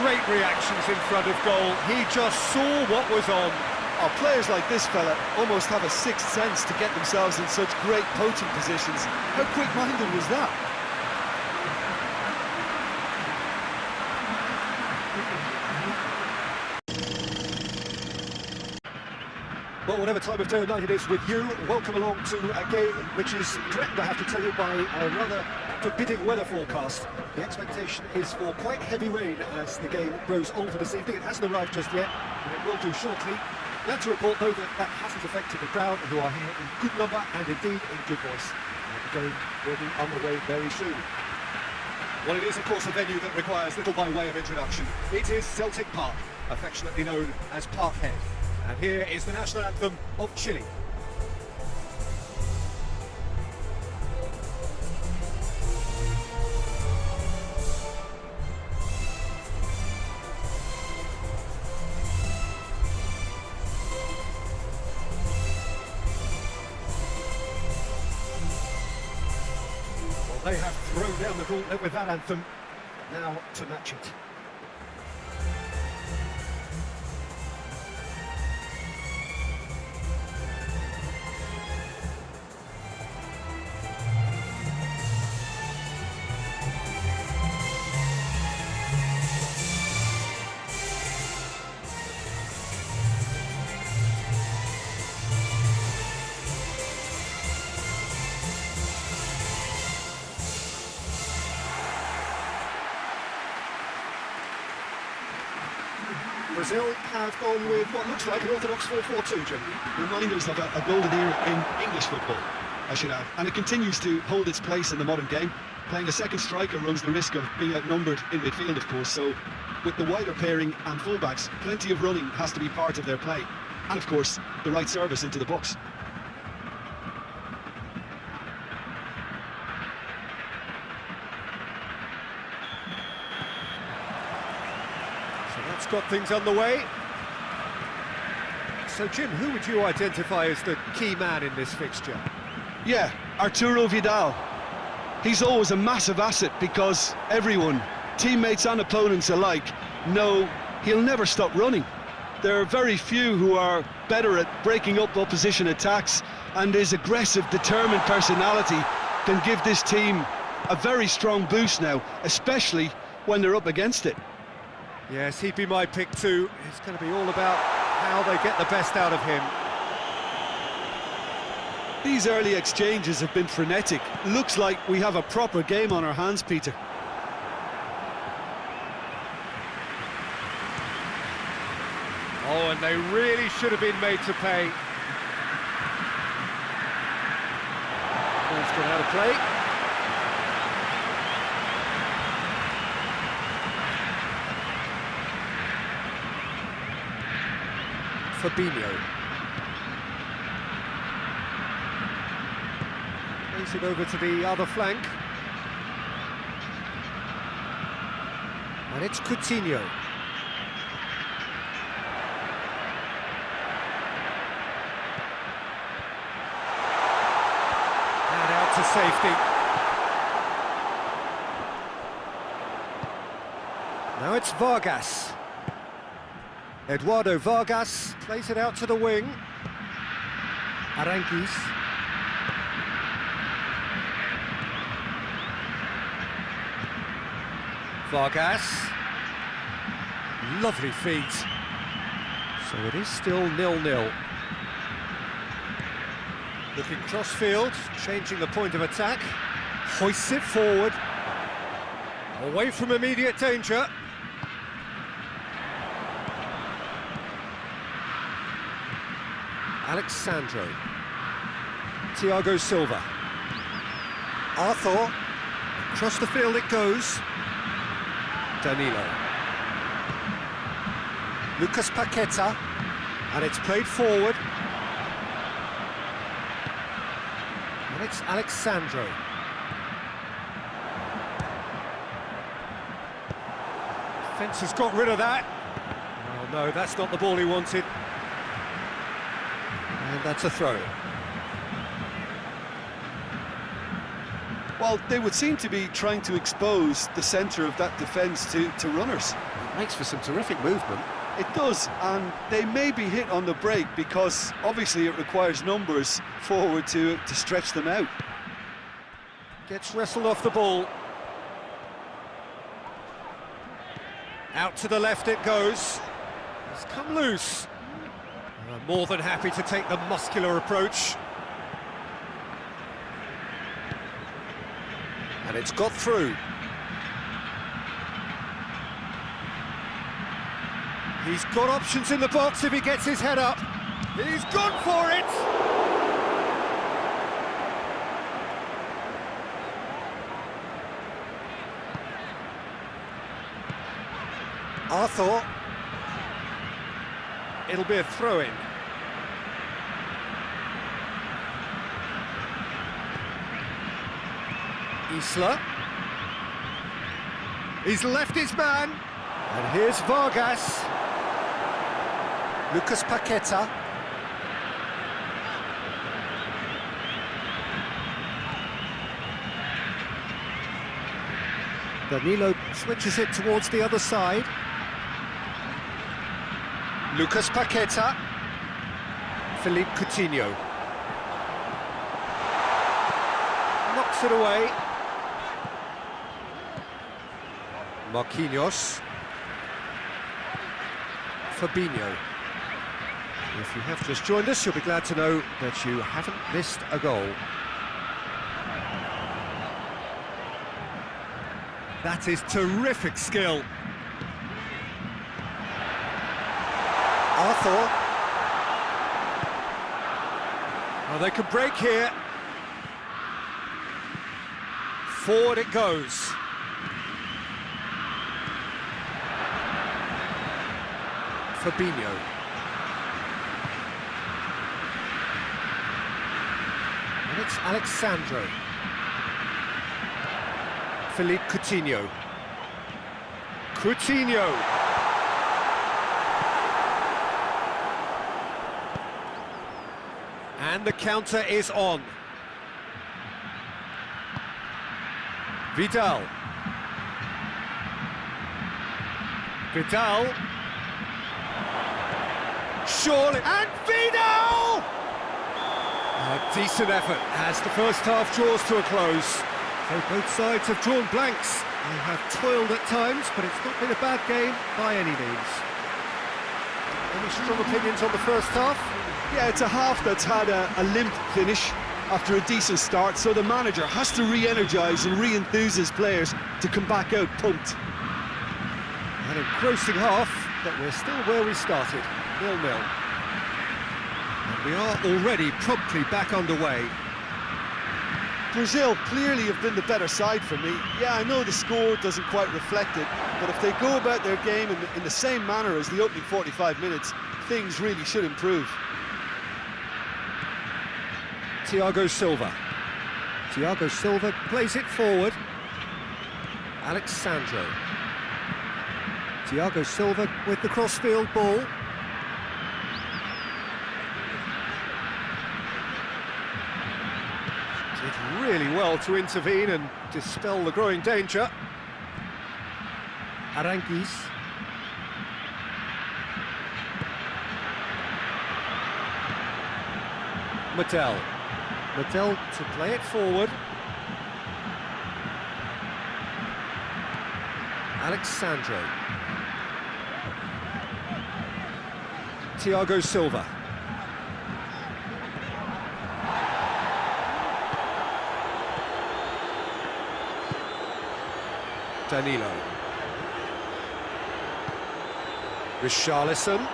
great reactions in front of goal. He just saw what was on. Oh, players like this fella almost have a sixth sense to get themselves in such great poaching positions. How quick-minded was that? Well, whatever time of day or night it is with you, welcome along to a game which is threatened, I have to tell you, by a rather forbidding weather forecast. The expectation is for quite heavy rain as the game grows on for this evening. It hasn't arrived just yet, but it will do shortly. Glad to report, though, that hasn't affected the crowd, who are here in good number and indeed in good voice. And the game will be underway very soon. Well, it is, of course, a venue that requires little by way of introduction. It is Celtic Park, affectionately known as Parkhead. And here is the national anthem of Chile. Well, they have thrown down the gauntlet with that anthem. Now to match it. Brazil have gone with what looks like an orthodox 4-4-2, Jim. Reminders of a golden era in English football, I should add. And it continues to hold its place in the modern game. Playing a second striker runs the risk of being outnumbered in midfield, of course, so with the wider pairing and fullbacks, plenty of running has to be part of their play. And, of course, the right service into the box. That's got things underway. So, Jim, who would you identify as the key man in this fixture? Yeah, Arturo Vidal. He's always a massive asset because everyone, teammates and opponents alike, know he'll never stop running. There are very few who are better at breaking up opposition attacks, and his aggressive, determined personality can give this team a very strong boost now, especially when they're up against it. Yes, he'd be my pick too. It's going to be all about how they get the best out of him. These early exchanges have been frenetic. Looks like we have a proper game on our hands, Peter. Oh, and they really should have been made to pay. Ball's gone out of play. Fabinho. Plays it over to the other flank. And it's Coutinho. And out to safety. Now it's Vargas. Eduardo Vargas plays it out to the wing. Aranguiz. Vargas. Lovely feet. So it is still 0-0. Looking cross-field, changing the point of attack. Hoists it forward. Away from immediate danger. Alexandro. Thiago Silva. Arthur. Across the field it goes. Danilo. Lucas Paqueta. And it's played forward. And it's Alexandro. Defence has got rid of that. Oh no, that's not the ball he wanted. And that's a throw. Well, they would seem to be trying to expose the centre of that defence to runners. Makes for some terrific movement. It does, and they may be hit on the break because obviously it requires numbers forward to stretch them out. Gets wrestled off the ball. Out to the left it goes. It's come loose. More than happy to take the muscular approach. And it's got through. He's got options in the box if he gets his head up. He's gone for it! Arthur. It'll be a throw-in. Isla. He's left his man. And here's Vargas. Lucas Paqueta. Danilo switches it towards the other side. Lucas Paqueta. Philippe Coutinho. Knocks it away. Marquinhos. Fabinho. If you have just joined us, you'll be glad to know that you haven't missed a goal. That is terrific skill. Arthur. Well, they could break here. Forward it goes. Fabinho. And it's Alexandro. Philippe Coutinho. Coutinho. And the counter is on. Vidal. Vidal. Surely, and Vidal! A decent effort as the first half draws to a close. So both sides have drawn blanks. They have toiled at times, but it's not been a bad game by any means. Any strong opinions on the first half? Yeah, it's a half that's had a limp finish after a decent start, so the manager has to re-energise and re-enthuse his players to come back out pumped. An engrossing half, but we're still where we started, 0-0. And we are already promptly back underway. Brazil clearly have been the better side for me. Yeah, I know the score doesn't quite reflect it, but if they go about their game in the same manner as the opening 45 minutes, things really should improve. Thiago Silva. Thiago Silva plays it forward. Alexandro. Thiago Silva with the crossfield ball. Did really well to intervene and dispel the growing danger. Aranguiz. Mattel. Mattel to play it forward. Alexandro. Thiago Silva. Danilo. Richarlison.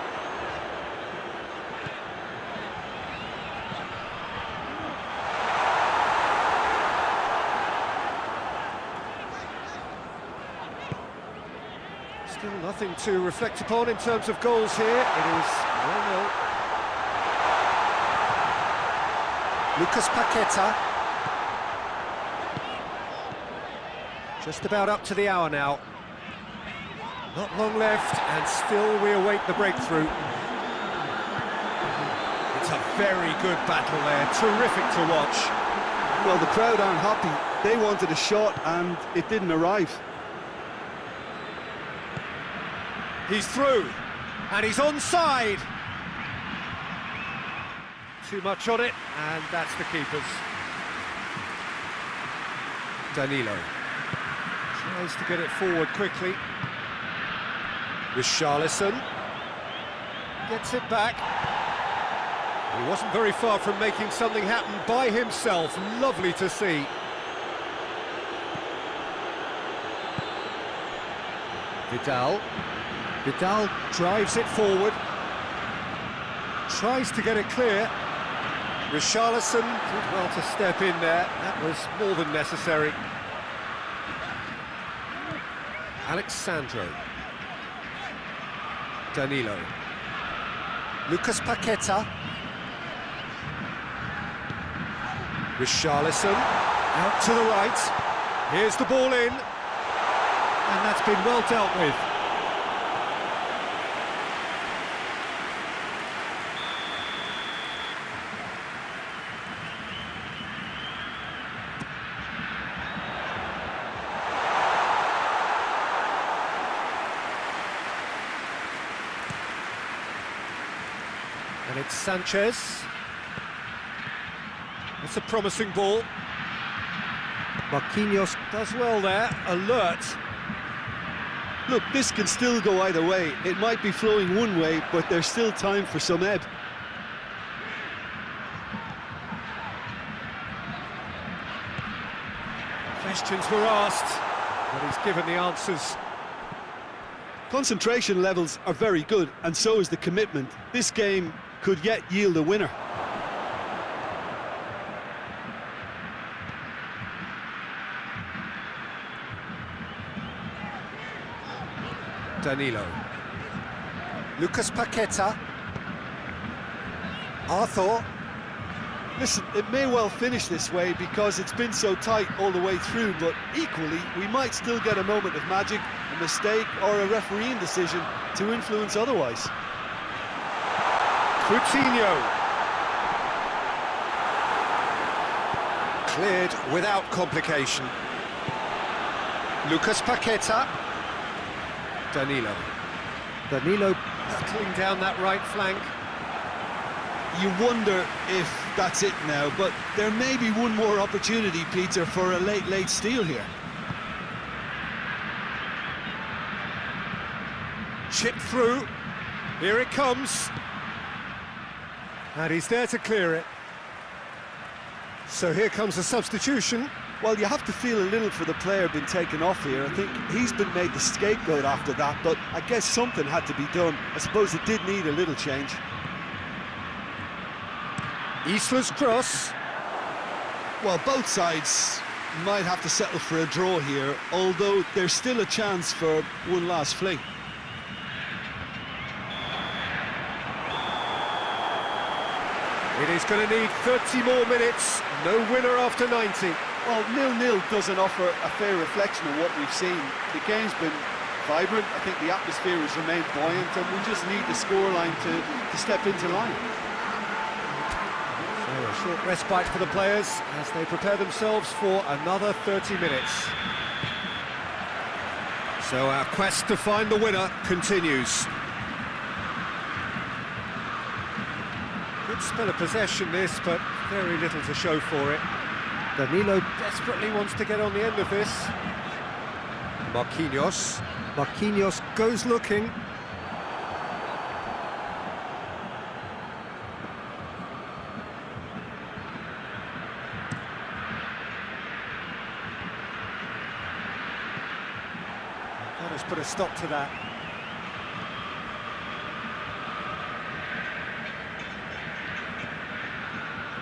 Still nothing to reflect upon in terms of goals here. It is 0-0. Lucas Paqueta. Just about up to the hour now. Not long left, and still we await the breakthrough. It's a very good battle there, terrific to watch. Well, the crowd aren't happy. They wanted a shot, and it didn't arrive. He's through, and he's onside. Too much on it, and that's the keeper's. Danilo tries to get it forward quickly. Richarlison gets it back. He wasn't very far from making something happen by himself. Lovely to see. Vidal drives it forward. Tries to get it clear. Richarlison did well to step in there. That was more than necessary. Alexandro. Danilo. Lucas Paqueta. Richarlison out to the right. Here's the ball in. And that's been well dealt with. And it's Sanchez. It's a promising ball. Marquinhos does well there, alert. Look, this can still go either way. It might be flowing one way, but there's still time for some ebb. Questions were asked, but he's given the answers. Concentration levels are very good, and so is the commitment. This game could yet yield a winner. Danilo. Lucas Paqueta. Arthur. Listen, it may well finish this way because it's been so tight all the way through, but equally, we might still get a moment of magic, a mistake, or a refereeing decision to influence otherwise. Coutinho. Cleared without complication. Lucas Paqueta. Danilo battling down that right flank. You wonder if that's it now, but there may be one more opportunity, Peter, for a late steal here. Chip through. Here it comes. And he's there to clear it. So here comes a substitution. Well, you have to feel a little for the player being taken off here. I think he's been made the scapegoat after that, but I guess something had to be done. I suppose it did need a little change. Isla's cross. Well, both sides might have to settle for a draw here, although there's still a chance for one last fling. It is going to need 30 more minutes. No winner after 90. Well, 0-0 doesn't offer a fair reflection of what we've seen. The game's been vibrant. I think the atmosphere has remained buoyant, and we just need the scoreline to step into line. So a short respite for the players as they prepare themselves for another 30 minutes. So our quest to find the winner continues. Good spell of possession this, but very little to show for it. Danilo desperately wants to get on the end of this. Marquinhos goes looking. That has put a stop to that.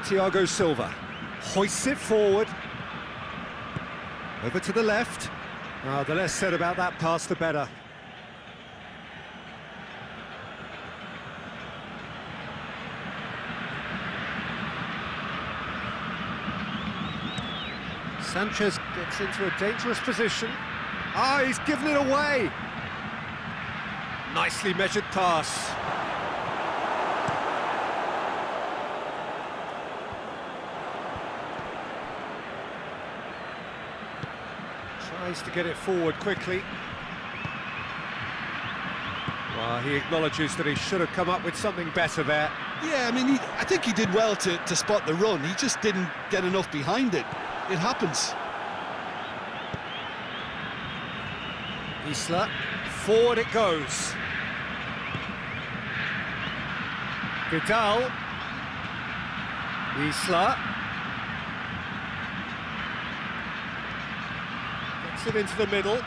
Thiago Silva hoists it forward. Over to the left. The less said about that pass, the better. Sanchez gets into a dangerous position. He's given it away. Nicely measured pass. Tries to get it forward quickly. He acknowledges that he should have come up with something better there. Yeah, I mean, I think he did well to spot the run. He just didn't get enough behind it. It happens. Isla, forward it goes. Vidal. Isla. Gets it into the middle.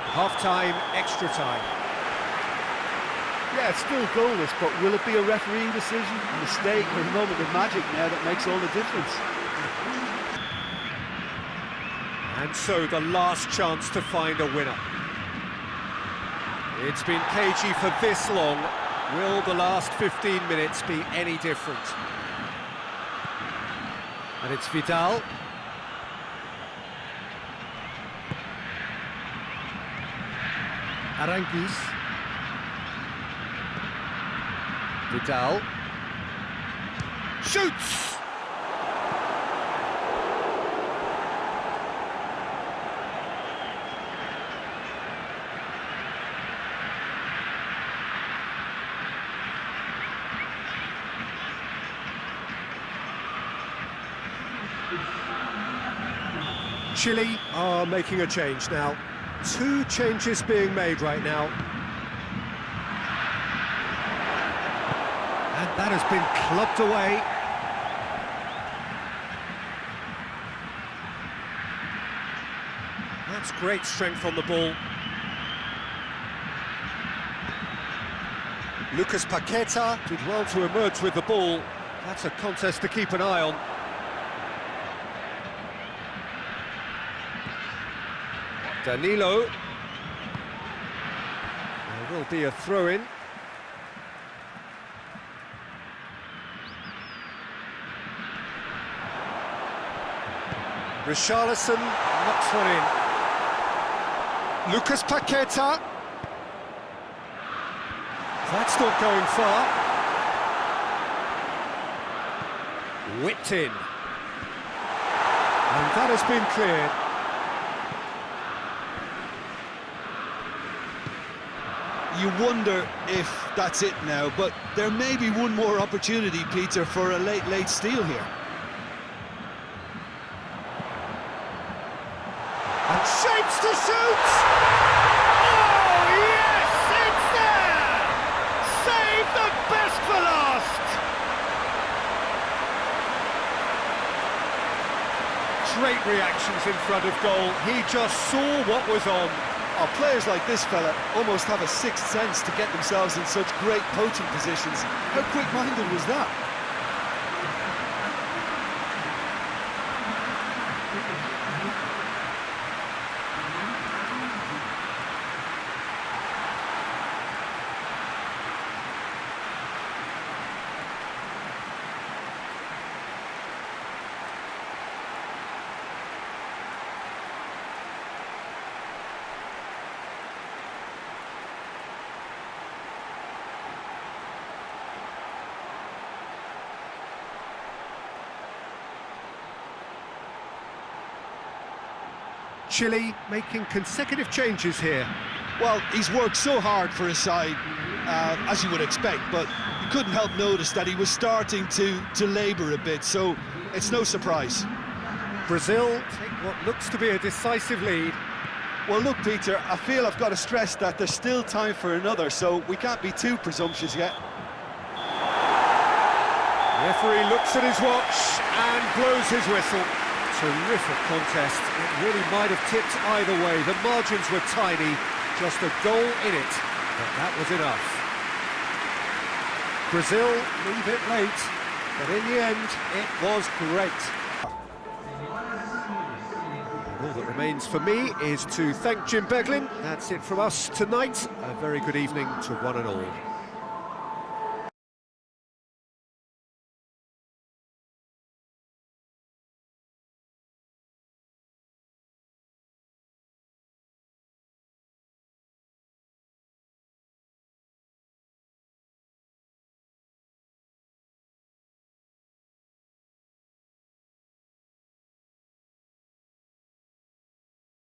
Half-time, extra time. Yeah, it's still goalless, but will it be a refereeing decision, a mistake, or a moment of magic now that makes all the difference? And so the last chance to find a winner. It's been cagey for this long. Will the last 15 minutes be any different? And it's Vidal. Aranguiz. Vidal. Shoots! Chile are making a change now. 2 changes being made right now. And that has been clubbed away. That's great strength on the ball. Lucas Paqueta did well to emerge with the ball. That's a contest to keep an eye on. Danilo. There will be a throw-in. Richarlison knocks one in. Lucas Paqueta. That's not going far. Whipped in. And that has been cleared. You wonder if that's it now, but there may be one more opportunity, Peter, for a late steal here. And shapes to shoot! Oh, yes, it's there! Save the best for last! Great reactions in front of goal. He just saw what was on. Oh, players like this fella almost have a sixth sense to get themselves in such great poaching positions. How quick-minded was that? Chile making consecutive changes here. Well, he's worked so hard for his side, as you would expect, but you couldn't help notice that he was starting to labour a bit, so it's no surprise. Brazil take what looks to be a decisive lead. Well, look, Peter, I feel I've got to stress that there's still time for another, so we can't be too presumptuous yet. The referee looks at his watch and blows his whistle. Terrific contest. It really might have tipped either way. The margins were tiny, just a goal in it, but that was enough. Brazil leave it late, but in the end, it was great. All that remains for me is to thank Jim Beglin. That's it from us tonight. A very good evening to one and all.